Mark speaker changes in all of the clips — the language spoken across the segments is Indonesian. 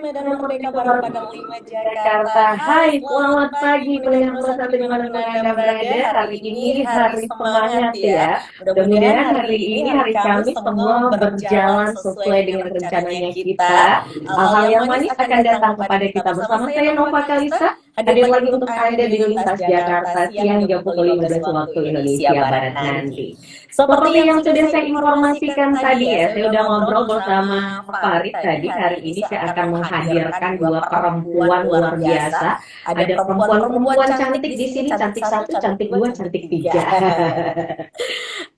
Speaker 1: Medan Merdeka Barat Padang 5 Jakarta. Hai, selamat pagi pendengar Pro1 dimanapun Anda berada. Hari ini hari semangat ya. Mudah-mudahan hari ini hari Kamis semua berjalan sesuai dengan rencananya kita. Hal-hal yang manis akan datang kepada kita. Bersama saya Nova Kalisa, hadir lagi untuk Anda di Lintas Jakarta siang hingga pukul 15 waktu Indonesia Barat nanti. Seperti yang sudah saya informasikan tadi ya, saya udah ngobrol bersama Farid tadi. Hari ini saya akan menghadirkan dua perempuan luar biasa. Ada perempuan cantik di sini, cantik satu, cantik dua, cantik tiga.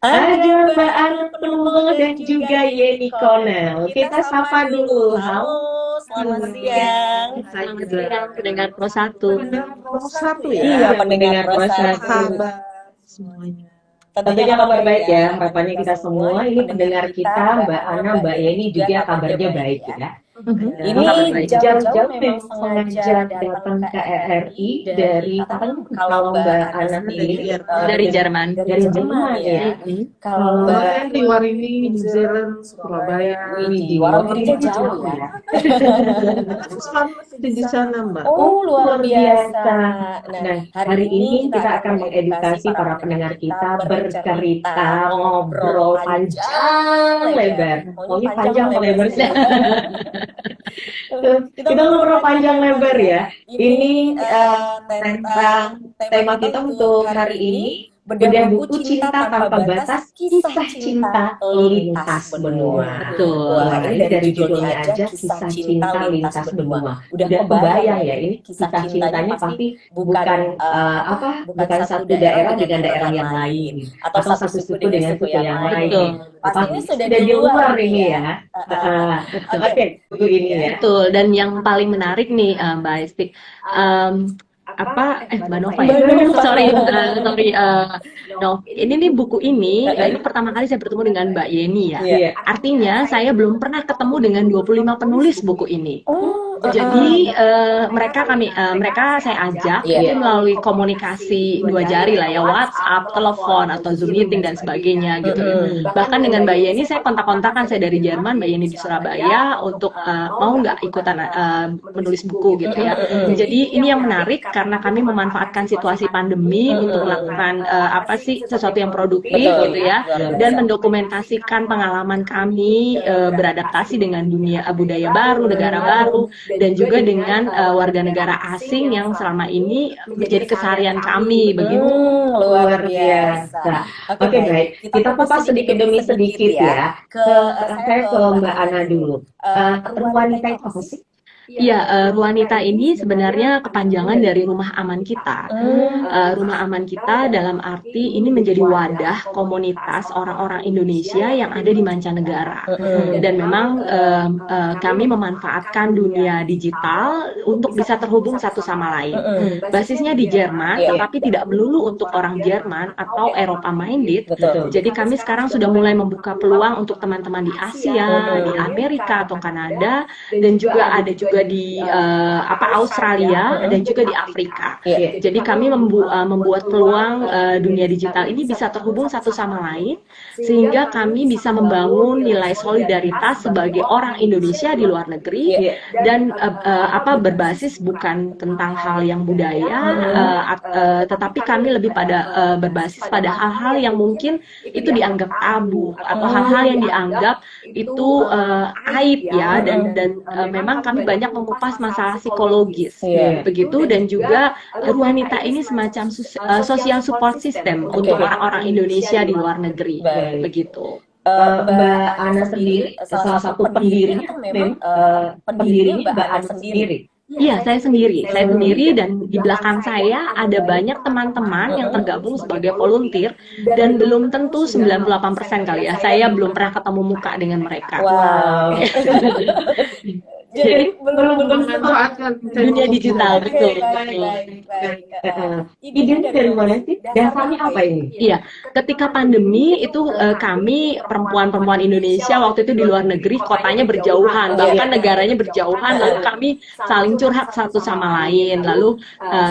Speaker 1: Ada Mbak Arno dan juga Yeni Konel. Kita sapa dulu. Halo, selamat siang.
Speaker 2: Selamat siang pendengar Pro1.
Speaker 3: Pendengar Pro1 ya?
Speaker 1: Iya, pendengar Pro1.
Speaker 3: Semuanya.
Speaker 1: Tentunya kabar baik ya, harapannya kita semua ini pendengar kita, Mbak Ana, Mbak Yeni juga kabarnya baik ya. Ini jam-jam memang sengaja datang ke RRI dari kalau Mbak Ana sendiri
Speaker 2: Dari Jerman.
Speaker 1: Dari Jerman ya. Kalau Mbak
Speaker 3: di Waringin, New Zealand, Surabaya.
Speaker 1: di Waringin jauh ya.
Speaker 3: Di sana Mbak.
Speaker 1: Oh, luar biasa. Nah, hari ini kita akan mengedukasi para pendengar kita bercerita, ngobrol panjang lebar. Pokoknya panjang lebar sih. Kita ngobrol panjang lebar ya. Ini tentang tema kita untuk hari ini, bedah buku cinta tanpa batas, kisah cinta lintas benua.
Speaker 2: Betul.
Speaker 1: Wah, ini dari judulnya aja kisah cinta lintas benua. Udah kebayang ya, ini kisah cintanya pasti bukan bukan satu daerah dengan daerah yang lain, atau satu suku dengan suku yang lain. Pasti sudah di luar ini ya. Oke, buku ini ya.
Speaker 2: Betul, dan yang paling menarik nih Mbak Esti, Mbak Nova ya? Ini nih buku ini pertama kali saya bertemu dengan Mbak Yeni ya. Artinya saya belum pernah ketemu dengan 25 penulis buku ini. Jadi mereka saya ajak itu melalui komunikasi dua jari lah ya, WhatsApp, telepon atau Zoom meeting dan sebagainya gitu. Bahkan dengan Mbak Yeni saya kontak-kontakan, saya dari Jerman, Mbak Yeni di Surabaya, untuk mau nggak ikutan menulis buku gitu ya. Jadi ini yang menarik karena kami memanfaatkan situasi pandemi untuk melakukan sesuatu yang produktif gitu ya, dan mendokumentasikan pengalaman kami beradaptasi dengan dunia budaya baru, negara baru, dan juga dengan warga negara asing yang selama ini menjadi keseharian kami begitu.
Speaker 1: Luar biasa. Oke, baik. Kita kupas sedikit demi sedikit ya. Saya ke Mbak Ana dulu. Wanita itu apa sih?
Speaker 2: Iya, Ruanita ini sebenarnya kepanjangan dari rumah aman kita. Rumah aman kita dalam arti ini menjadi wadah komunitas orang-orang Indonesia yang ada di mancanegara. Dan memang kami memanfaatkan dunia digital untuk bisa terhubung satu sama lain. Basisnya di Jerman, tetapi tidak melulu untuk orang Jerman atau Eropa minded. Jadi kami sekarang sudah mulai membuka peluang untuk teman-teman di Asia, di Amerika atau Kanada, dan juga ada juga di Australia dan juga di Afrika. Jadi kami membuat peluang dunia digital ini bisa terhubung satu sama lain, sehingga kami bisa membangun nilai solidaritas sebagai orang Indonesia di luar negeri, dan berbasis bukan tentang hal yang budaya, tetapi kami lebih pada berbasis pada hal-hal yang mungkin itu dianggap tabu atau hal-hal yang dianggap itu aib ya, dan memang kami banyak mengupas masalah psikologis begitu, dan juga Ruanita ini semacam social support system untuk orang-orang Indonesia di luar negeri begitu.
Speaker 1: Mbak Ana sendiri salah satu pendirinya Mbak Ana sendiri.
Speaker 2: Iya, saya sendiri, dan di belakang saya ada banyak teman-teman yang tergabung sebagai volunteer, dan belum tentu 98% kali ya, saya belum pernah ketemu muka dengan mereka.
Speaker 1: Wow. Jadi belum
Speaker 3: memanfaatkan
Speaker 2: dunia digital, betul.
Speaker 1: Idenya dari mana sih? Dasarnya apa ini?
Speaker 2: Iya, ketika pandemi itu kami perempuan-perempuan Indonesia waktu itu di luar negeri, kotanya berjauhan, bahkan negaranya berjauhan, lalu kami saling curhat satu sama lain. Lalu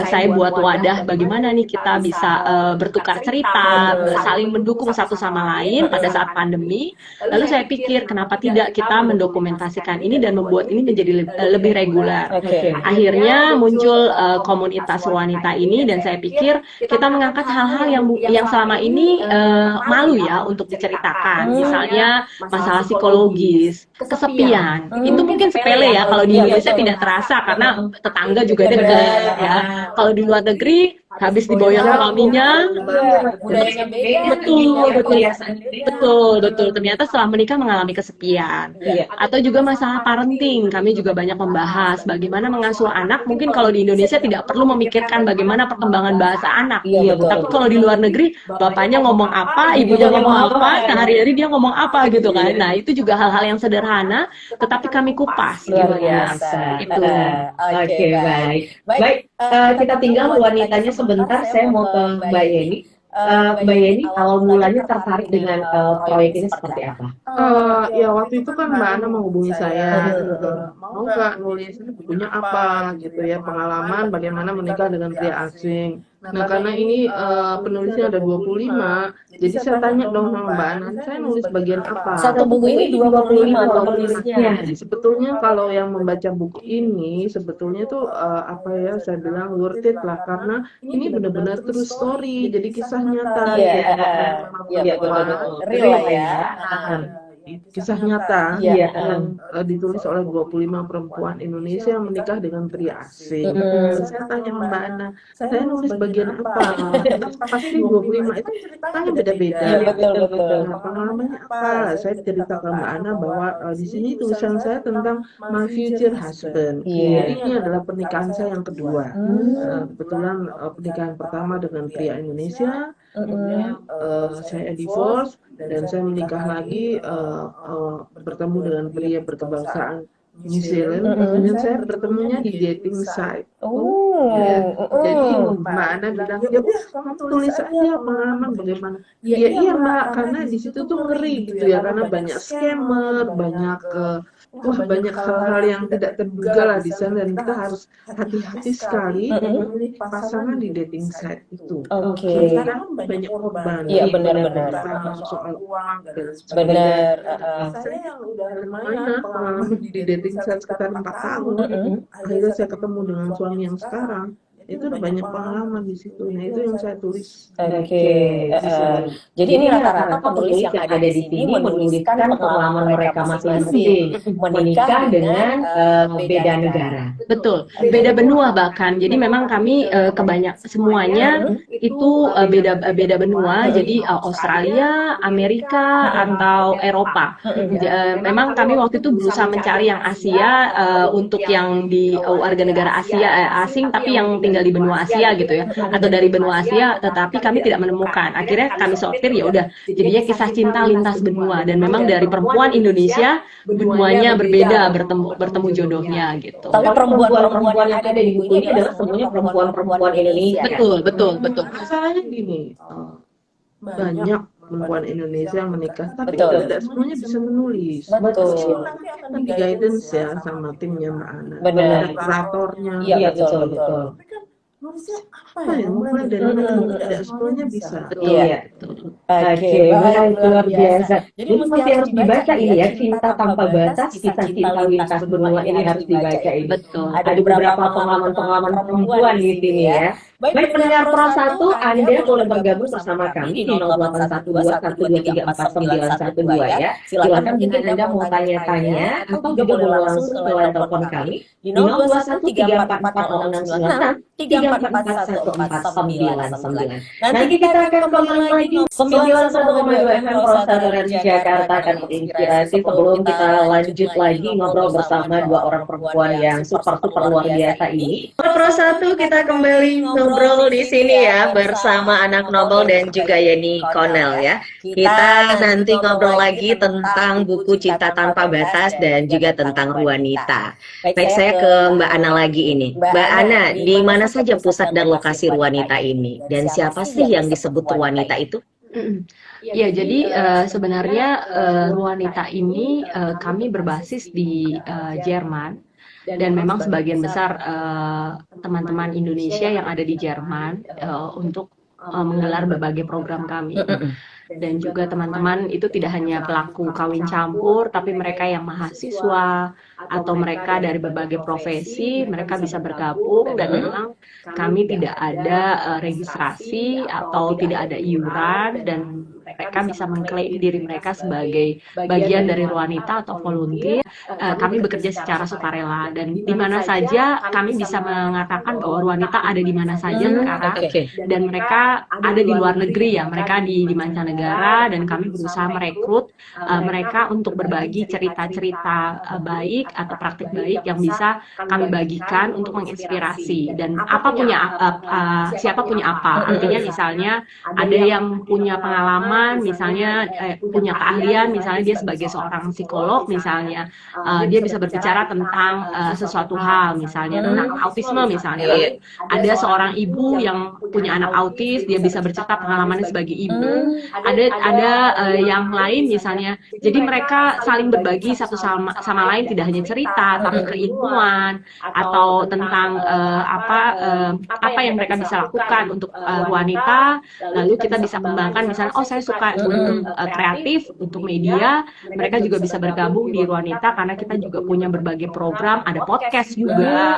Speaker 2: saya buat wadah bagaimana nih kita bisa bertukar cerita, saling mendukung satu sama lain pada saat pandemi. Lalu saya pikir kenapa tidak kita mendokumentasikan ini dan membuat ini menjadi lebih reguler.
Speaker 1: Oke.
Speaker 2: Akhirnya muncul komunitas wanita ini, dan saya pikir kita mengangkat hal-hal yang selama ini malu ya untuk diceritakan. Misalnya masalah psikologis, kesepian. Itu mungkin sepele ya kalau di Indonesia tidak terasa karena tetangga juga dekat ya. Kalau di luar negeri habis diboyong suaminya,
Speaker 1: Budayanya beda,
Speaker 2: betul,
Speaker 1: kebiasaan beda.
Speaker 2: betul. Ternyata setelah menikah mengalami kesepian.
Speaker 1: Iya.
Speaker 2: Atau juga masalah parenting, kami juga banyak membahas bagaimana mengasuh anak. Mungkin kalau di Indonesia tidak perlu memikirkan bagaimana perkembangan bahasa anak.
Speaker 1: Iya, betul.
Speaker 2: Tapi kalau di luar negeri, bapaknya ngomong apa, ibunya ngomong apa, sehari-hari dia ngomong apa gitu kan. Nah, itu juga hal-hal yang sederhana, tetapi kami kupas.
Speaker 1: Luar
Speaker 2: gitu.
Speaker 1: biasa.
Speaker 2: Itu.
Speaker 1: Oke, baik. Baik, kita tinggal wanitanya sebentar. Saya mau ke Mbak Yeni. Mbak Yeni, awal mulanya tertarik dengan proyek ini seperti apa?
Speaker 3: Ya waktu itu kan Mbak Ana menghubungi saya, mau nggak nulis bukunya apa gitu ya, pengalaman bagaimana menikah dengan pria asing. Nah karena ini penulisnya ada 25, jadi saya tanya dong sama Mbak Ana, saya nulis bagian apa?
Speaker 1: Satu buku ini 25 penulisnya.
Speaker 3: Jadi sebetulnya kalau yang membaca buku ini sebetulnya tuh apa ya, saya bilang worth it lah, karena ini benar-benar true story, jadi kisah nyata.
Speaker 1: Iya, betul. Real ya.
Speaker 3: Kisah nyata
Speaker 1: Iya.
Speaker 3: yang ditulis oleh 25 perempuan Indonesia yang menikah dengan pria asing. Saya tanya Mbak Ana, saya nulis bagian apa? Pasti 25 itu ceritanya beda-beda.
Speaker 1: Iya, betul.
Speaker 3: Nah, pengalamannya apa? Saya cerita ke Mbak Ana bahwa di sini tulisan saya tentang my future husband.
Speaker 1: Iya.
Speaker 3: Jadi ini adalah pernikahan saya yang kedua. Kebetulan pernikahan pertama dengan pria Indonesia, kemudian saya divorce dan saya menikah lagi, bertemu dengan pria berkebangsaan New Zealand, dan saya bertemunya di dating site. Jadi Mbak Ana bilang, ya udah kamu tulis aja pengalaman bagaimana. Iya Mbak, karena di situ tuh ngeri gitu ya, karena banyak scammer, banyak banyak hal-hal yang tidak terduga lah di sana, dan kita harus hati-hati sekali memilih pasangan di dating site itu.
Speaker 1: Oke.
Speaker 3: Karena banyak korban.
Speaker 1: Iya, benar.
Speaker 3: Soal uang dan sebagainya.
Speaker 1: Benar.
Speaker 3: Saya yang udah lumayan pengalaman di dating site sekitar 4 tahun, akhirnya saya ketemu dengan suami yang sekarang. Itu udah banyak pengalaman di situ. Nah, itu yang saya tulis.
Speaker 1: Oke. Jadi ini rata-rata penulis yang ada di sini menuliskan pengalaman mereka masing-masing menikah dengan beda negara.
Speaker 2: Betul, beda benua bahkan. Jadi memang kami semuanya itu beda benua. Jadi Australia, Amerika, atau Eropa. Memang kami waktu itu berusaha mencari yang Asia untuk yang di warga negara Asia asing, tapi yang tinggal di benua Asia gitu ya, atau dari benua Asia, tetapi kami tidak menemukan. Akhirnya kami sortir, ya udah, jadinya kisah cinta lintas benua, dan memang dari perempuan Indonesia benuanya berbeda, bertemu jodohnya gitu.
Speaker 1: Tapi perempuan yang ada di buku ini adalah semuanya perempuan Indonesia.
Speaker 2: Betul.
Speaker 3: Masalahnya gini, banyak perempuan Indonesia yang menikah, tapi
Speaker 1: Betul.
Speaker 3: tidak semuanya bisa menulis.
Speaker 1: Betul.
Speaker 3: Nanti guidance ya sama timnya Mbak Ana,
Speaker 1: Benar.
Speaker 3: kuratornya.
Speaker 1: Iya, betul.
Speaker 3: Nulisnya apa ya? Mulai dari mana? Tidak semuanya bisa.
Speaker 1: Iya. Oke, baik, luar biasa. Jadi mesti harus dibaca ini ya, Cinta Tanpa Batas, Kisah Cinta Lintas Benua ini harus dibaca ini.
Speaker 2: Betul.
Speaker 1: Ada beberapa pengalaman perempuan di sini ya. Baik, pendengar Pro 1, Anda boleh bergabung bersama kami di 081212349912 ya. Silakan jika Anda mau tanya-tanya atau juga boleh langsung ke line telepon kami di 0213440999. Nanti kita akan kembali lagi 91,2 FM Pro 1 dari Jakarta akan menginspirasi. Sebelum kita lanjut lagi ngobrol bersama dua orang perempuan yang super luar biasa ini. Pro 1, kita kembali ngobrol di sini ya bersama Anak Nobel dan juga Yeni Connell ya. Kita nanti ngobrol lagi tentang buku Cinta Tanpa Batas dan juga tentang Ruanita. Baik, saya ke Mbak Ana lagi ini. Mbak Ana, di mana saja pusat dan lokasi Ruanita ini? Dan siapa sih yang disebut Ruanita itu?
Speaker 2: Ya, jadi sebenarnya Ruanita ini kami berbasis di Jerman. Dan memang sebagian besar teman-teman Indonesia yang ada di Jerman untuk menggelar berbagai program kami. dan juga teman-teman itu tidak hanya pelaku kawin campur, tapi mereka yang mahasiswa atau mereka dari berbagai profesi, mereka bisa bergabung dan memang kami tidak ada registrasi atau tidak ada iuran dan mereka bisa mengklaim diri mereka sebagai bagian dari Ruanita atau volunteer. Kami bekerja secara sukarela dan di mana saja kami bisa mengatakan bahwa Ruanita ada di mana saja sekarang dan mereka ada di luar negeri ya, mereka di mancanegara dan kami berusaha merekrut mereka untuk berbagi cerita-cerita baik atau praktik baik yang bisa kami bagikan untuk menginspirasi dan siapa punya apa, artinya misalnya ada yang punya pengalaman, misalnya punya keahlian, misalnya dia sebagai seorang psikolog, misalnya dia bisa berbicara tentang sesuatu hal, misalnya tentang autisme misalnya. Lalu ada seorang ibu yang punya anak autis, dia bisa bercerita pengalamannya sebagai ibu. Ada yang lain misalnya. Jadi mereka saling berbagi satu sama lain, tidak hanya cerita, tapi keilmuan atau tentang apa yang mereka bisa lakukan untuk wanita. Lalu kita bisa kembangkan misalnya, oh saya suka untuk kreatif, untuk media, mereka juga bisa bergabung di Ruanita karena kita juga punya berbagai program, ada podcast juga.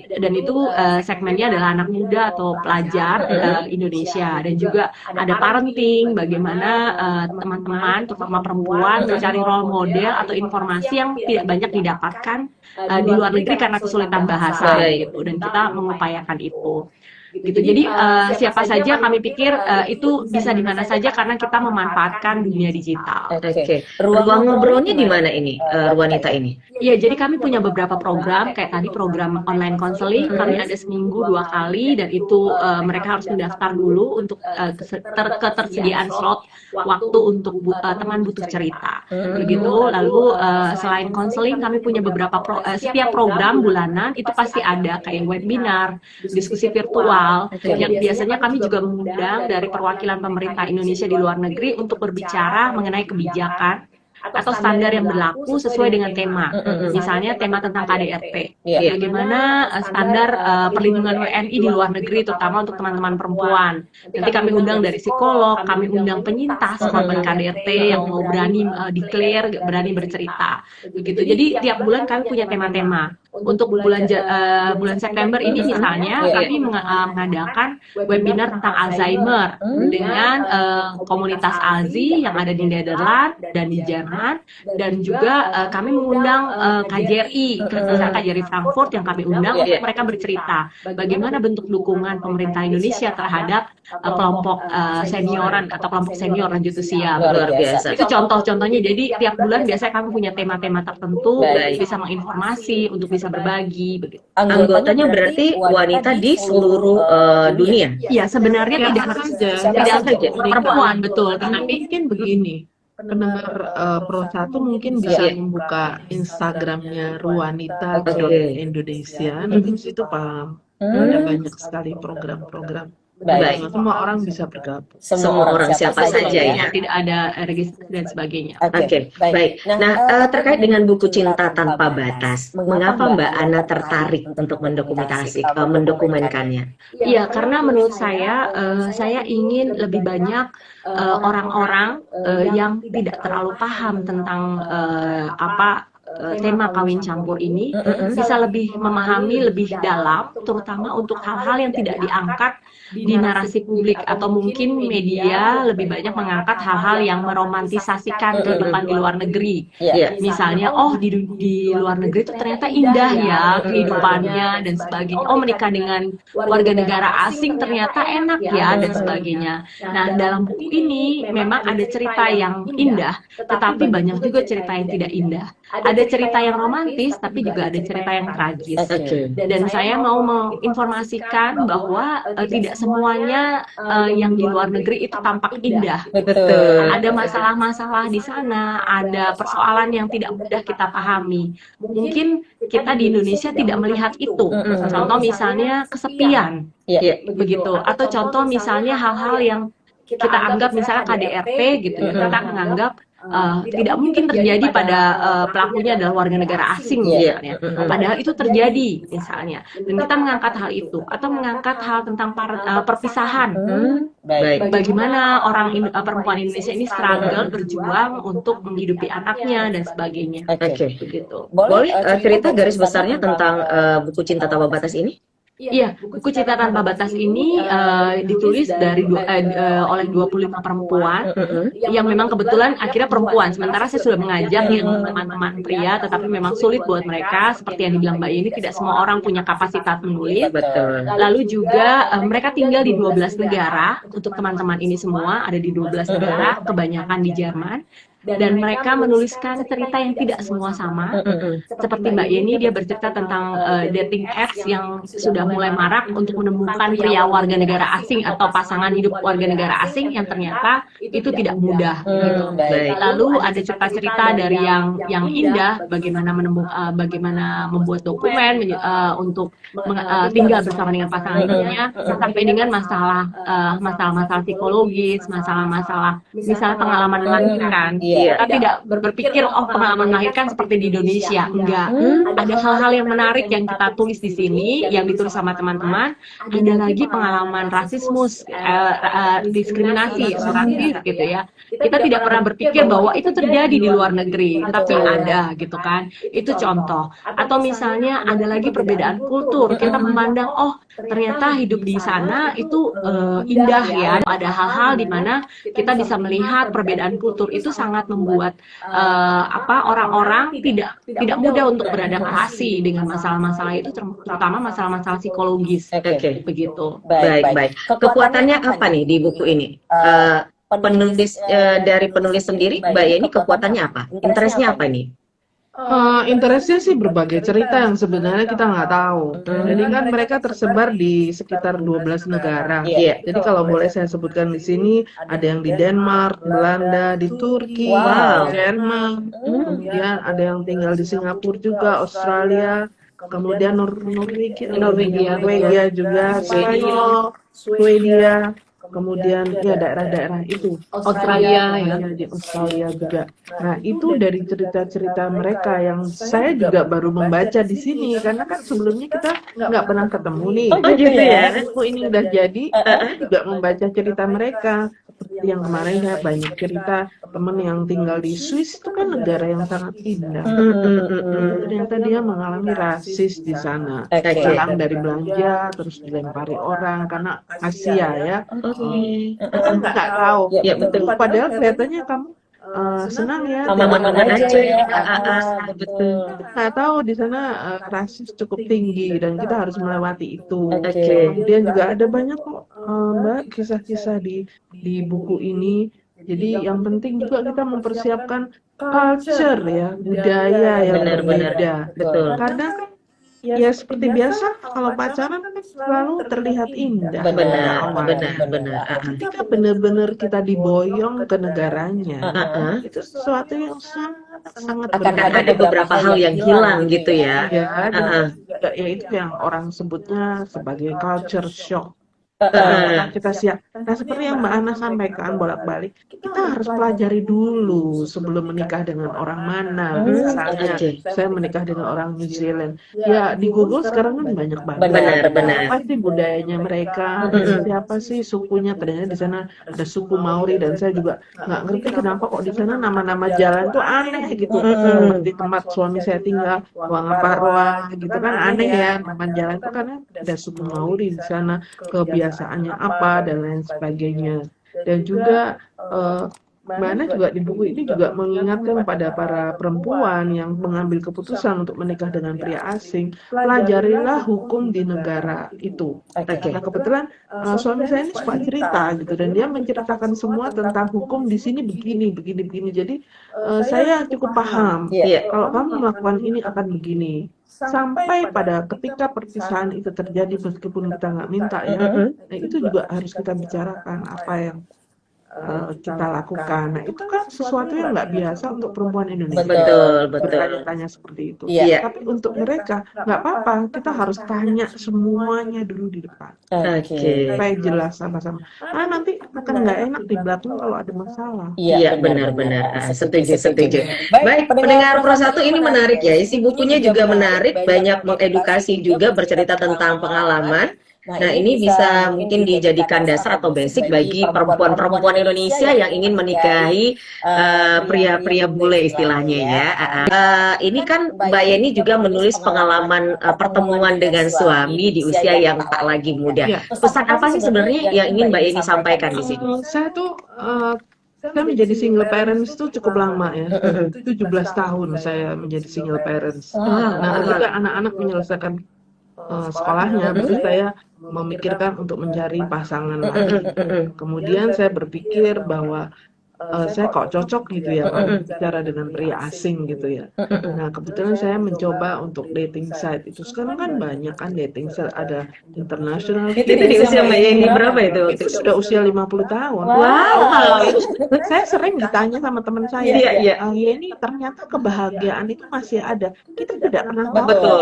Speaker 2: Dan itu segmennya adalah anak muda atau pelajar Indonesia dan juga ada parenting, bagaimana teman-teman terutama perempuan mencari role model atau informasi yang tidak banyak didapatkan di luar negeri karena kesulitan bahasa gitu, dan kita mengupayakan itu. Gitu. Jadi siapa saja kami pikir itu bisa di mana saja karena kita memanfaatkan dunia digital.
Speaker 4: Ruang ngobrolnya di mana ini, Ruanita ini?
Speaker 2: Iya, jadi kami punya beberapa program, kayak tadi program online counseling, kami ada seminggu 2 kali dan itu mereka harus mendaftar dulu untuk ketersediaan slot waktu untuk teman butuh cerita. Begitu. Lalu selain counseling kami punya beberapa setiap program bulanan itu pasti ada kayak webinar, diskusi virtual yang biasanya kami juga mengundang dari perwakilan pemerintah Indonesia di luar negeri untuk berbicara mengenai kebijakan atau standar yang berlaku sesuai dengan tema. Misalnya tema tentang KDRT. Bagaimana standar perlindungan WNI di luar negeri, terutama untuk teman-teman perempuan. Nanti kami undang dari psikolog, kami undang penyintas korban KDRT yang mau berani declare, berani bercerita. Begitu. Jadi tiap bulan kami punya tema-tema. Untuk bulan September ini misalnya kami mengadakan webinar tentang Alzheimer dengan komunitas Alzi yang ada di Nederland dan di Jerman, dan juga kami mengundang KJRI, misalnya KJRI Frankfurt yang kami undang untuk mereka bercerita bagaimana bentuk dukungan pemerintah Indonesia terhadap kelompok senioran atau kelompok senior lanjut usia.
Speaker 4: Luar biasa.
Speaker 2: Itu contoh-contohnya. Jadi tiap bulan biasanya kami punya tema-tema tertentu, bisa menginformasi untuk bisa berbagi. Begitu.
Speaker 4: Anggotanya berarti wanita di seluruh dunia?
Speaker 2: Ya, sebenarnya tidak saja perempuan, betul.
Speaker 3: Tapi mungkin begini, pendengar Pro 1 mungkin bisa membuka Instagramnya Ruanita Indonesia, nanti di situ paham. Ada banyak sekali program-program.
Speaker 4: Baik.
Speaker 3: Semua orang bisa bergabung.
Speaker 4: Semua orang siapa saja ya.
Speaker 2: Tidak ada registrasi dan sebagainya.
Speaker 4: Oke, baik. Nah, terkait dengan buku Cinta Tanpa Batas, mengapa Mbak Ana tertarik untuk mendokumenkannya?
Speaker 2: Iya, karena menurut saya ingin lebih banyak orang-orang yang tidak terlalu paham tentang tema kawin campur ini bisa lebih memahami lebih dalam, terutama untuk hal-hal yang tidak diangkat di narasi publik atau mungkin media lebih banyak mengangkat hal-hal yang meromantisasikan kehidupan di luar negeri. Misalnya, di luar negeri itu ternyata indah ya kehidupannya dan sebagainya. Oh, menikah dengan warga negara asing ternyata enak ya dan sebagainya. Nah, dalam buku ini memang ada cerita yang indah, tetapi banyak juga cerita yang tidak indah. Ada cerita yang romantis, tapi juga ada cerita yang tragis. Dan saya mau menginformasikan bahwa tidak semuanya yang di luar negeri itu tampak indah. Ada masalah-masalah di sana, ada persoalan yang tidak mudah kita pahami. Mungkin kita di Indonesia tidak melihat itu. Contoh misalnya kesepian, begitu. Atau contoh misalnya hal-hal yang kita anggap misalnya KDRT gitu ya, kita menganggap tidak mungkin terjadi pada pelakunya adalah warga negara asing misalnya. Padahal itu terjadi misalnya. Dan kita mengangkat hal itu atau mengangkat hal tentang perpisahan.
Speaker 4: Baik.
Speaker 2: Bagaimana perempuan Indonesia ini struggle berjuang untuk menghidupi anaknya dan sebagainya.
Speaker 4: Oke.
Speaker 2: Begitu.
Speaker 4: Boleh cerita garis besarnya tentang buku Cinta Tanpa Batas ini?
Speaker 2: Iya, buku Cinta Tanpa Batas ini ditulis oleh 25 perempuan yang memang kebetulan akhirnya perempuan. Sementara saya sudah mengajak yang teman-teman pria, tetapi memang sulit buat mereka. Seperti yang dibilang Mbak Yeni, tidak semua orang punya kapasitas menulis.
Speaker 4: Betul.
Speaker 2: Lalu juga mereka tinggal di 12 negara. Untuk teman-teman ini semua ada di 12 negara, kebanyakan di Jerman. Dan mereka menuliskan cerita yang tidak semua sama. Seperti Mbak Yeni, dia bercerita tentang dating apps yang sudah mulai marak untuk menemukan pria warga negara asing atau pasangan hidup warga negara asing yang ternyata itu tidak mudah. Lalu ada cerita-cerita dari yang indah, bagaimana membuat dokumen untuk tinggal bersama dengan pasangan hidupnya, sampai dengan masalah-masalah psikologis, masalah-masalah misalnya pengalaman melahirkan. Kita tidak berpikir pengalaman melahirkan seperti di Indonesia, enggak. Ada hal-hal yang menarik yang kita tulis di sini, yang ditulis sama teman-teman. Ada lagi pengalaman rasismus, diskriminasi, rasis gitu ya. Kita tidak pernah berpikir bahwa itu terjadi di luar negeri, tapi ada gitu kan. Itu contoh. Atau misalnya ada lagi perbedaan kultur. Kita memandang ternyata hidup di sana itu indah ya. Ada hal-hal di mana kita bisa melihat perbedaan kultur itu sangat membuat orang-orang tidak mudah untuk beradaptasi dengan masalah-masalah itu, terutama masalah-masalah psikologis. Begitu.
Speaker 4: Baik. Kekuatannya apa nih di buku ini? Dari penulis sendiri, Mbak Yeni, kekuatannya apa? Interestnya apa nih?
Speaker 3: Interestnya sih berbagai cerita yang sebenarnya kita nggak tahu. Jadi kan mereka tersebar di sekitar 12 negara. Jadi kalau boleh saya sebutkan di sini, ada yang di Denmark, Belanda, di Turki, Jerman, kemudian ada yang tinggal di Singapura juga, Australia, kemudian Norwegia juga, Spanyol, Swedia. Kemudian ya daerah-daerah itu
Speaker 2: Australia ya,
Speaker 3: di Australia juga. Nah itu dari cerita-cerita mereka yang saya juga baru membaca di sini, karena kan sebelumnya kita nggak pernah ketemu nih.
Speaker 4: Gitu ya.
Speaker 3: Buku ini udah jadi, juga membaca cerita mereka. Seperti yang kemarin saya banyak cerita teman yang tinggal di Swiss, itu kan negara yang sangat indah. Ternyata dia mengalami rasis di sana. Datang dari belanja terus dilempari orang karena Asia ya. Nggak tahu.
Speaker 4: Ya, betul.
Speaker 3: Padahal kelihatannya kamu senang ya.
Speaker 4: Aman-aman aja ya.
Speaker 3: Betul. Nggak tahu di sana rasis cukup tinggi dan kita harus melewati itu.
Speaker 4: Oke.
Speaker 3: Kemudian juga ada banyak kok Mbak kisah-kisah di buku ini. Jadi yang penting juga kita mempersiapkan culture ya, budaya yang berbeda.
Speaker 4: Betul.
Speaker 3: Karena ya seperti biasa kalau pacaran kan selalu terlihat indah.
Speaker 4: Benar.
Speaker 3: Ketika benar-benar kita diboyong ke negaranya, itu sesuatu yang sangat
Speaker 4: Akan ada beberapa hal yang hilang gitu ya.
Speaker 3: Ya itu yang orang sebutnya sebagai culture shock. Kita siap. Nah, seperti yang Mbak Ana sampaikan bolak-balik, kita harus pelajari dulu sebelum menikah dengan orang mana. Misalnya, saya menikah dengan orang New Zealand. Ya, di Google sekarang kan banyak banget.
Speaker 4: Benar.
Speaker 3: Apa sih budayanya mereka? Siapa sih sukunya? Ternyata di sana ada suku Maori dan saya juga nggak ngerti kenapa kok di sana nama-nama jalan tuh aneh gitu. Di tempat suami saya tinggal, Wangaparaoa gitu kan aneh ya nama jalan itu karena ada suku Maori di sana, kebiasaannya apa dan lain sebagainya. Dan juga Mbak juga di buku ini juga mengingatkan pada para perempuan yang mengambil keputusan untuk menikah dengan pria asing, pelajarilah hukum di negara itu. Nah kebetulan suami saya ini suka cerita gitu dan dia menceritakan semua tentang hukum di sini begini. Jadi saya cukup paham kalau kamu melakukan ini akan begini. Sampai pada ketika perpisahan itu terjadi meskipun kita nggak minta ya, nah itu juga harus kita bicarakan apa yang kita lakukan. Nah, itu kan sesuatu yang nggak biasa untuk perempuan Indonesia.
Speaker 4: Betul, betul.
Speaker 3: Bertanya-tanya seperti itu.
Speaker 4: Iya.
Speaker 3: Tapi untuk mereka nggak apa-apa, kita harus tanya semuanya dulu di depan.
Speaker 4: Oke.
Speaker 3: Supaya jelas sama-sama. Nanti akan nggak enak di belakang kalau ada masalah.
Speaker 4: Iya, benar-benar. Setuju. Baik, pendengar Pro 1 ini menarik ya. Isi bukunya juga menarik, banyak mengedukasi juga, bercerita tentang pengalaman. Nah, ini bisa mungkin dijadikan dasar atau basic bagi perempuan-perempuan Indonesia yang ingin menikahi pria-pria bule istilahnya ya. Ini kan Mbak Yeni juga menulis pengalaman pertemuan dengan suami di usia yang tak lagi muda.
Speaker 3: Iya.
Speaker 4: Pesan apa sih sebenarnya yang ingin Mbak Yeni sampaikan di sini?
Speaker 3: Saya tuh saya menjadi single parents itu cukup lama ya. 17 tahun saya menjadi single parents. Nah, ketika anak-anak menyelesaikan sekolahnya, baru saya memikirkan untuk mencari pasangan lagi. Kemudian saya berpikir bahwa saya kok cocok gitu ya kalau bicara dengan pria asing gitu ya. Nah, kebetulan saya mencoba untuk dating site itu. Sekarang kan banyak kan dating site, ada international.
Speaker 4: Itu di usia Mbak Yeni berapa itu?
Speaker 3: Itu sudah usia 50 tahun.
Speaker 4: Wow.
Speaker 3: Saya sering ditanya sama teman saya,
Speaker 4: Iya.
Speaker 3: Yeni, ternyata kebahagiaan itu masih ada. Kita tidak pernah tahu.
Speaker 4: Betul.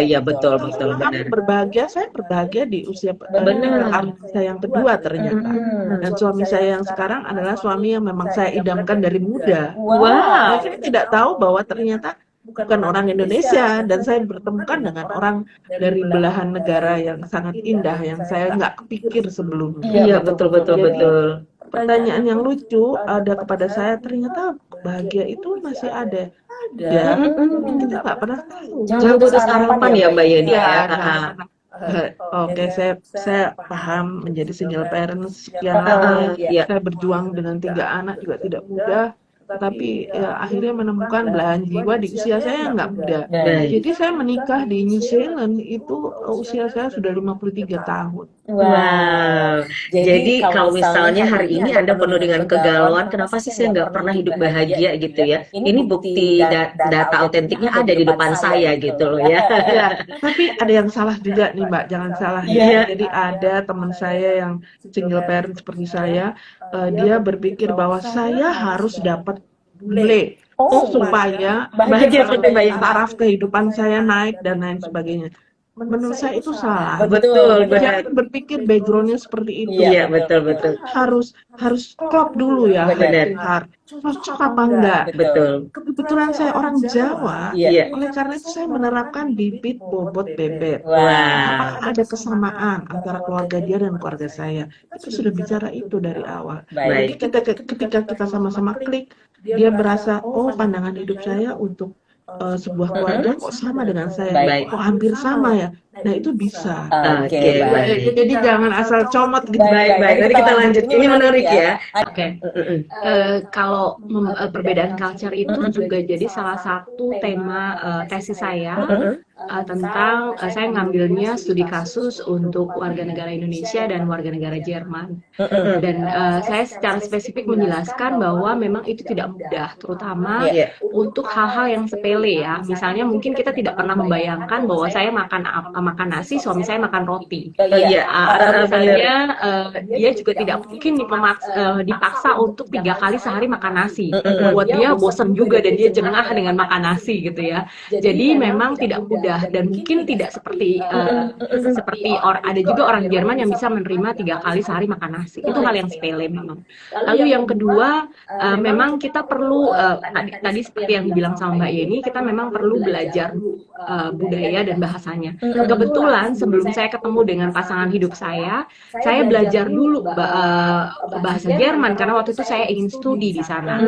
Speaker 4: Iya, betul,
Speaker 3: Kalau
Speaker 4: benar.
Speaker 3: aku berbahagia, saya berbahagia di usia
Speaker 4: Benar.
Speaker 3: saya yang kedua ternyata. Dan suami saya yang sekarang adalah suami yang memang saya idamkan dari muda.
Speaker 4: Wow.
Speaker 3: Saya tidak tahu bahwa ternyata bukan orang Indonesia, dan saya bertemukan dengan orang dari belahan negara yang sangat indah yang saya nggak kepikir sebelumnya.
Speaker 4: Iya, betul.
Speaker 3: Pertanyaan yang lucu ada kepada saya, ternyata bahagia itu masih ada. Ya, kita nggak pernah tahu.
Speaker 4: Jangan putus harapan ya Mbak Yeni ya.
Speaker 3: Oke, saya paham menjadi single parent sekian lama. Saya berjuang dengan 3 anak juga tidak mudah. Tapi ya, akhirnya menemukan belahan jiwa di usia saya yang nggak muda. Jadi saya menikah di New Zealand itu usia saya sudah 53 tahun.
Speaker 4: Wow. Jadi kalau misalnya hari ini Anda penuh dengan kegalauan, kenapa sih saya nggak pernah hidup bahagia gitu ya? Ini bukti data autentiknya ada di depan saya gitu loh ya.
Speaker 3: Ya, tapi ada yang salah juga nih Mbak, jangan salah ya. Jadi ada teman saya yang single parent seperti saya, dia berpikir bahwa saya harus dapat bule supaya
Speaker 4: bahagia seperti Mbak Yeni.
Speaker 3: taraf kehidupan saya naik dan lain sebagainya. Menurut saya itu salah.
Speaker 4: Betul.
Speaker 3: Jangan berpikir backgroundnya seperti itu.
Speaker 4: Iya, betul.
Speaker 3: Harus klop dulu ya.
Speaker 4: Benar.
Speaker 3: Cocok apa enggak?
Speaker 4: Betul.
Speaker 3: Kebetulan saya orang Jawa,
Speaker 4: Iya.
Speaker 3: oleh karena itu saya menerapkan bibit bobot bebet.
Speaker 4: Wow.
Speaker 3: Apakah ada kesamaan antara keluarga dia dan keluarga saya? Kita sudah bicara itu dari awal.
Speaker 4: Baik.
Speaker 3: Jadi ketika kita sama-sama klik, dia berasa, oh pandangan hidup saya untuk sebuah keluarga kok sama dengan saya,
Speaker 4: Baik.
Speaker 3: kok hampir sama ya. Nah itu bisa.
Speaker 4: Oke, baik.
Speaker 3: Jadi jangan asal comot gitu.
Speaker 4: Baik. Nanti kita lanjut. Ini menarik ya.
Speaker 2: Oke. Kalau perbedaan culture itu juga jadi salah satu tema tesis saya tentang saya ngambilnya studi kasus untuk warga negara Indonesia dan warga negara Jerman. Dan saya secara spesifik menjelaskan bahwa memang itu tidak mudah, terutama untuk hal-hal yang sepele ya. Misalnya mungkin kita tidak pernah membayangkan bahwa saya makan nasi, suami saya makan roti. Atau misalnya dia juga tidak mungkin dipaksa untuk 3 kali sehari makan nasi. Buat dia bosan juga dan dia jengah dengan makan nasi gitu ya. Jadi memang tidak mudah dan mungkin tidak seperti ada juga orang Jerman yang bisa menerima 3 kali sehari makan nasi. Itu hal yang sepele memang. Lalu yang kedua, memang kita perlu tadi seperti yang dibilang sama Mbak Yeni, kita memang perlu belajar budaya dan bahasanya. Kebetulan sebelum saya ketemu dengan pasangan hidup saya belajar dulu bahasa Jerman karena waktu itu saya ingin studi di sana.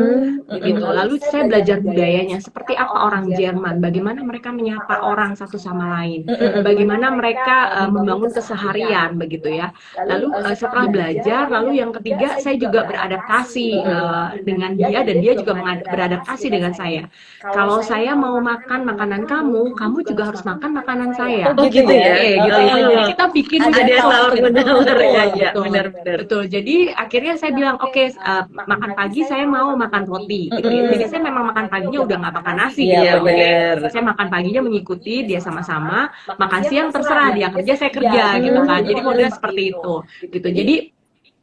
Speaker 2: Gitu. Lalu saya belajar budayanya, seperti apa orang Jerman, bagaimana mereka menyapa orang satu sama lain, bagaimana mereka membangun keseharian begitu ya. Lalu setelah belajar, lalu yang ketiga saya juga beradaptasi dengan dia dan dia juga beradaptasi dengan saya. Kalau saya mau makan makanan kamu juga harus makan makanan saya.
Speaker 4: Oh gitu ya.
Speaker 2: Gitu ya. Jadi kita bikin
Speaker 4: ada tawar-menawar ya. Benar.
Speaker 2: Betul. Jadi akhirnya saya bilang oke, makan pagi saya mau makan roti. Gitu ya. Jadi saya memang makan paginya udah nggak makan nasi.
Speaker 4: Iya,
Speaker 2: gitu.
Speaker 4: benar.
Speaker 2: Saya makan paginya mengikuti dia sama-sama. Makan siang terserah dia kerja saya kerja gitu kan. Jadi modelnya seperti itu. Gitu. Jadi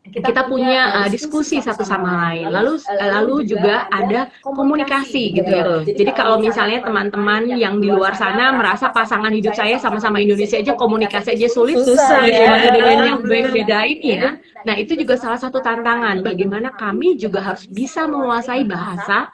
Speaker 2: kita punya diskusi satu sama lain, lalu juga ada komunikasi gitu ya. Jadi kalau misalnya teman-teman yang di luar sana merasa pasangan hidup saya sama-sama Indonesia aja, komunikasi aja sulit,
Speaker 4: Susah
Speaker 2: bagaimana
Speaker 4: ya.
Speaker 2: dengan yang berbeda ini ya. Nah itu juga salah satu tantangan, bagaimana kami juga harus bisa menguasai bahasa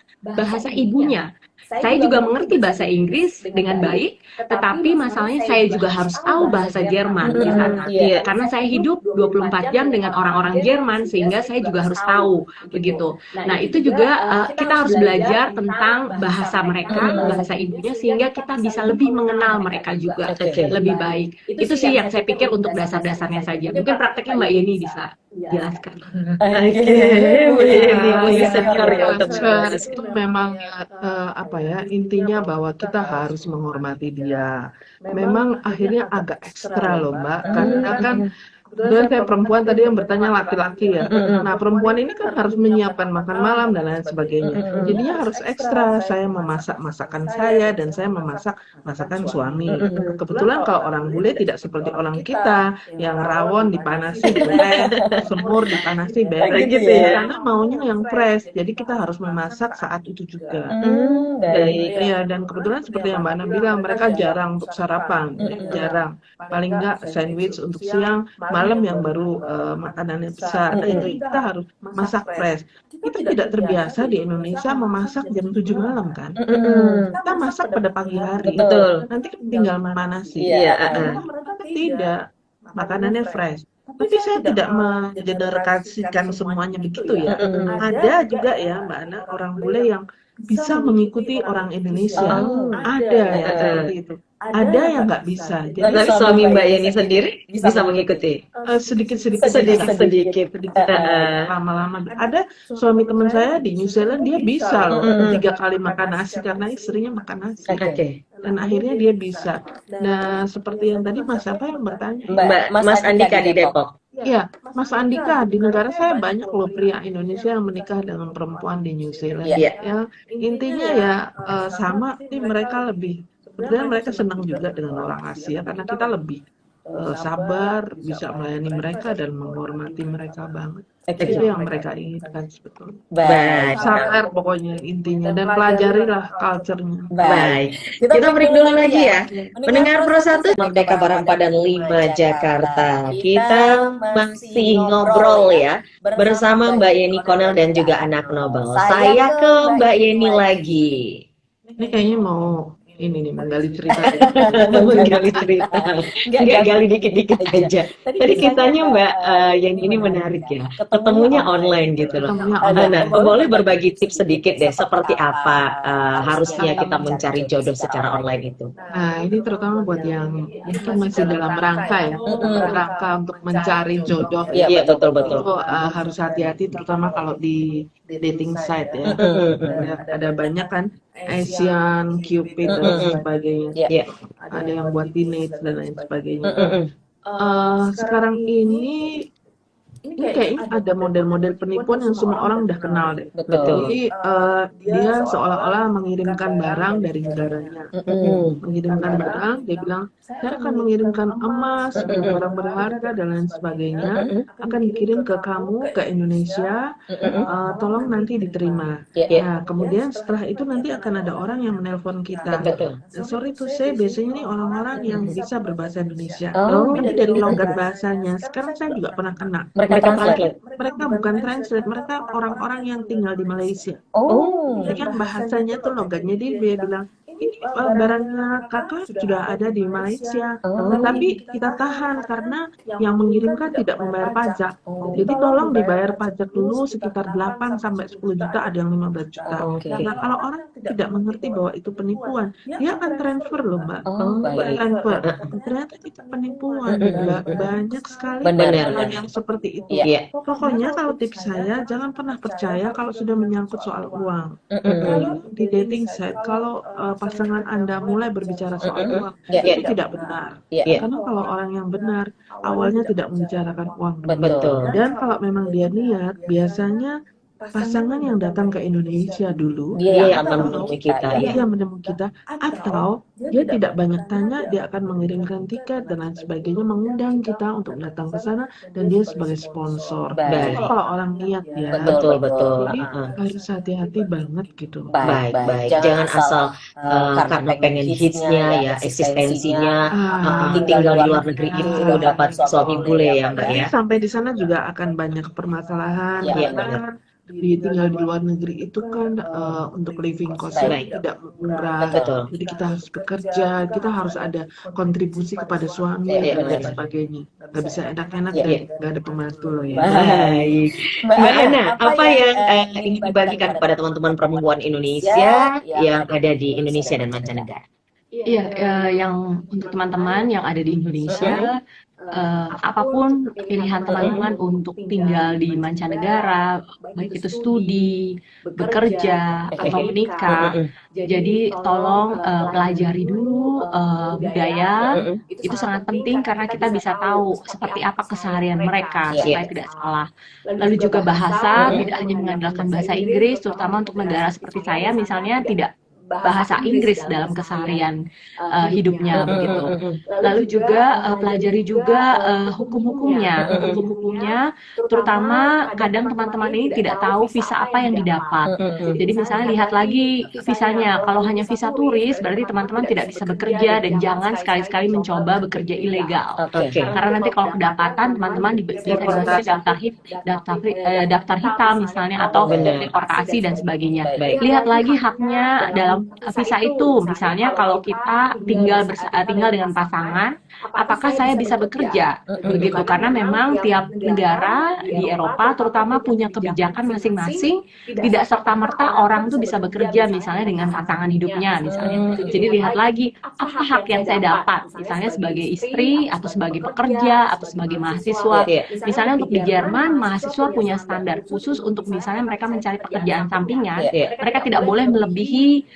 Speaker 2: ibunya. Saya juga mengerti bahasa Inggris dengan baik, tetapi masalahnya saya juga harus tahu bahasa Jerman di sana.
Speaker 4: Iya.
Speaker 2: Karena saya hidup 24 jam dengan orang-orang Jerman, sehingga saya juga harus tahu begitu. Nah, itu juga kita harus belajar tentang bahasa mereka, bahasa ibunya, sehingga kita bisa lebih mengenal mereka juga lebih baik. Itu sih yang saya pikir untuk dasar-dasarnya saja. Mungkin prakteknya Mbak Yeni bisa jelaskan.
Speaker 4: Senior ya untuk
Speaker 3: Itu memang intinya bahwa kita harus menghormati dia. Memang akhirnya agak ekstra loh Mbak, karena kan kebetulan saya perempuan, tadi yang bertanya laki-laki ya. Nah perempuan ini kan harus menyiapkan makan malam dan lain sebagainya. Jadinya harus ekstra, saya memasak masakan saya dan saya memasak masakan suami. Kebetulan kalau orang bule tidak seperti orang kita yang rawon dipanasi beres, semur dipanasi beres
Speaker 4: Gitu ya.
Speaker 3: karena maunya yang fresh. Jadi kita harus memasak saat itu juga.
Speaker 4: Baik.
Speaker 3: Iya, dan kebetulan seperti yang Mbak Ana bilang, mereka jarang untuk sarapan, jarang. Paling enggak sandwich untuk siang, malam yang baru makanannya besar. Nah itu kita harus masak fresh. Kita tidak terbiasa di Indonesia memasak jam 7 malam kan. Kita masak pada pagi hari.
Speaker 4: Betul.
Speaker 3: Nanti tinggal memanasi.
Speaker 4: Iya.
Speaker 3: Mereka tidak, makanannya fresh. Tapi saya tidak mengeneralisasikan semuanya begitu ya. Ada juga ya Mbak Ana, orang bule yang bisa mengikuti orang Indonesia. Ada ya seperti itu. Ada yang nggak bisa. Jadi
Speaker 4: Tapi suami Mbak Yeni sendiri bisa mengikuti.
Speaker 3: sedikit-sedikit
Speaker 4: Sedikit-sedikit.
Speaker 3: lama-lama. Ada suami teman saya di New Zealand, dia bisa loh 3 kali makan nasi karena istrinya makan nasi.
Speaker 4: Oke.
Speaker 3: Dan akhirnya dia bisa. Nah, seperti yang tadi Mas apa yang bertanya?
Speaker 4: Mas Andika di Depok.
Speaker 3: Iya, Mas Andika, di negara saya banyak loh pria Indonesia yang menikah dengan perempuan di New Zealand.
Speaker 4: Iya.
Speaker 3: Ya, intinya ya sama, tapi mereka lebih, sebenarnya mereka senang juga dengan orang Asia karena kita lebih sabar, bisa melayani mereka dan menghormati mereka banget. Itu yang mereka inginkan sebetulnya.
Speaker 4: Baik.
Speaker 3: Sabar pokoknya intinya, dan pelajarilah culture-nya.
Speaker 4: Baik. Kita break dulu lagi ya. Pendengar Pro 1 Merdeka Barampadan 5 Jakarta. Kita masih ngobrol ya bersama Mbak Yeni Konel dan juga anak Nobel. Saya ke Mbak Yeni lagi.
Speaker 3: Ini kayaknya mau ini nih menggali cerita.
Speaker 4: Menggali cerita. Nggak gali dikit-dikit aja. Tadi kisahnya Mbak Yeni ini menarik ya. Ketemunya online gitu loh. Nah, boleh berbagi tips sedikit deh seperti apa harusnya kita mencari jodoh secara online itu.
Speaker 3: Nah, ini terutama buat yang mungkin masih dalam rangka ya, rangka untuk mencari jodoh.
Speaker 4: Iya, betul.
Speaker 3: Itu harus hati-hati, terutama kalau di dating site ya. Ada banyak kan Asian, Cupid dan sebagainya.
Speaker 4: Iya.
Speaker 3: Ada yang buat teenage dan lain sebagainya. Sekarang ini kayaknya ada model-model penipuan yang semua orang udah kenal deh.
Speaker 4: Betul.
Speaker 3: Jadi dia seolah-olah mengirimkan barang dari negaranya. Mengirimkan barang, dia bilang, saya akan mengirimkan emas, barang berharga dan lain sebagainya, akan dikirim ke kamu ke Indonesia, tolong nanti diterima. Nah, kemudian setelah itu nanti akan ada orang yang menelpon kita.
Speaker 4: Betul.
Speaker 3: Dan sorry to say, biasanya ini orang-orang yang bisa berbahasa Indonesia.
Speaker 4: Oh.
Speaker 3: Tapi dari logat bahasanya, sekarang saya juga pernah kena.
Speaker 4: Mereka translate.
Speaker 3: Mereka bukan translate, mereka orang-orang yang tinggal di Malaysia.
Speaker 4: Oh.
Speaker 3: Jadi kan bahasanya tuh logatnya, dia bilang, ini barangnya kakak sudah ada di Malaysia, tetapi kita tahan karena yang mengirimkan tidak membayar pajak. Jadi tolong dibayar pajak dulu sekitar 8 sampai 10 juta, ada yang 15 juta. Karena kalau orang tidak mengerti bahwa itu penipuan, dia akan transfer loh Mbak. Transfer. Ternyata itu penipuan. Banyak sekali orang yang seperti itu. Pokoknya kalau tips saya, jangan pernah percaya kalau sudah menyangkut soal uang. Kalau di dating site, kalau pasangan Anda mulai berbicara soal uang, itu tidak benar. Karena kalau orang yang benar, awalnya tidak membicarakan uang.
Speaker 4: Betul.
Speaker 3: Dan kalau memang dia niat, biasanya pasangan yang datang ke Indonesia dulu,
Speaker 4: Dia yang akan
Speaker 3: atau
Speaker 4: menemui kita, ya.
Speaker 3: dia menemui kita, atau dia tidak banyak tanya, dia akan mengirimkan tiket dan lain sebagainya, mengundang kita untuk datang ke sana, dan dia sebagai sponsor.
Speaker 4: Baik.
Speaker 3: Itu kalau orang niat ya.
Speaker 4: Betul, betul.
Speaker 3: Jadi harus hati-hati banget gitu.
Speaker 4: Baik, baik. Jangan asal karena pengen hitsnya ya, eksistensinya, tinggal di luar negeri itu dapat suami bule ya Mbak ya.
Speaker 3: Sampai di sana juga akan banyak permasalahan,
Speaker 4: Iya,
Speaker 3: karena tinggal di luar negeri itu kan untuk living cost-nya tidak murah.
Speaker 4: Betul.
Speaker 3: Jadi kita harus bekerja, kita harus ada kontribusi kepada suami dan lain sebagainya. Nggak bisa enak-enak dan nggak ada pembantu loh ya.
Speaker 4: Baik. Mbak Ana, apa yang ingin dibagikan kepada teman-teman perempuan Indonesia yang ada di Indonesia dan mancanegara?
Speaker 2: Iya, yang untuk teman-teman yang ada di Indonesia, apapun pilihan teman-teman untuk tinggal di mancanegara, baik itu studi, bekerja, atau menikah, jadi tolong pelajari dulu budaya, itu sangat penting karena kita bisa tahu seperti apa keseharian mereka supaya tidak salah. Lalu juga bahasa, tidak hanya mengandalkan bahasa Inggris, terutama untuk negara seperti saya misalnya tidak bahasa Inggris dalam keseharian hidupnya begitu. Lalu juga pelajari juga hukum-hukumnya, terutama kadang teman-teman ini tidak tahu visa apa yang didapat. Jadi misalnya lihat lagi visanya, kalau hanya visa turis berarti teman-teman tidak bisa bekerja dan jangan sekali-sekali mencoba bekerja ilegal. Karena nanti kalau kedapatan teman-teman bisa daftar hitam misalnya atau deportasi dan sebagainya. Lihat lagi haknya dalam visa itu, misalnya kalau kita tinggal dengan pasangan, apakah saya bisa bekerja begitu, karena memang tiap negara di Eropa terutama punya kebijakan masing-masing, tidak serta-merta orang tuh bisa bekerja misalnya dengan pasangan hidupnya misalnya. Jadi lihat lagi apa hak yang saya dapat, misalnya sebagai istri atau sebagai pekerja atau sebagai mahasiswa. Misalnya untuk di Jerman mahasiswa punya standar khusus untuk misalnya mereka mencari pekerjaan sampingan, mereka tidak boleh melebihi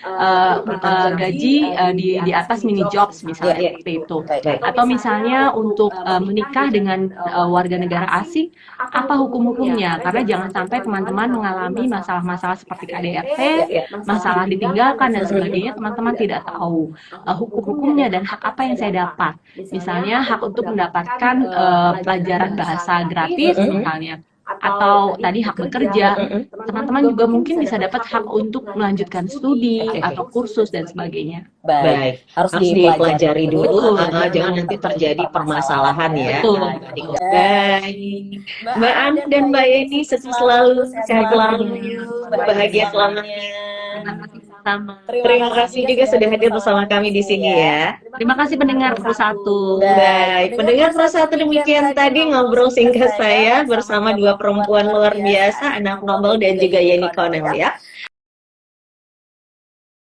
Speaker 2: gaji di atas mini jobs misalnya seperti itu. Atau misalnya untuk menikah dengan warga negara asing, apa hukum-hukumnya? Karena jangan sampai teman-teman mengalami masalah-masalah seperti KDRT, masalah ditinggalkan dan sebagainya, teman-teman tidak tahu hukum-hukumnya dan hak apa yang saya dapat. Misalnya hak untuk mendapatkan pelajaran bahasa gratis misalnya, atau tadi hak bekerja, teman-teman juga mungkin bisa dapat hak untuk melanjutkan studi atau kursus dan sebagainya.
Speaker 4: Baik, harus dipelajari dulu, jangan nanti terjadi permasalahan ya. Baik, Mbak An dan Mbak Yeni sukses selalu, sehat selalu, bahagia selamanya. Terima kasih juga sudah hadir bersama kami di sini ya.
Speaker 2: Terima kasih pendengar Pro 1.
Speaker 4: Baik, pendengar Pro 1, demikian tadi ngobrol singkat saya bersama dua perempuan luar biasa, Ana Knobel dan juga Yeni Connell ya.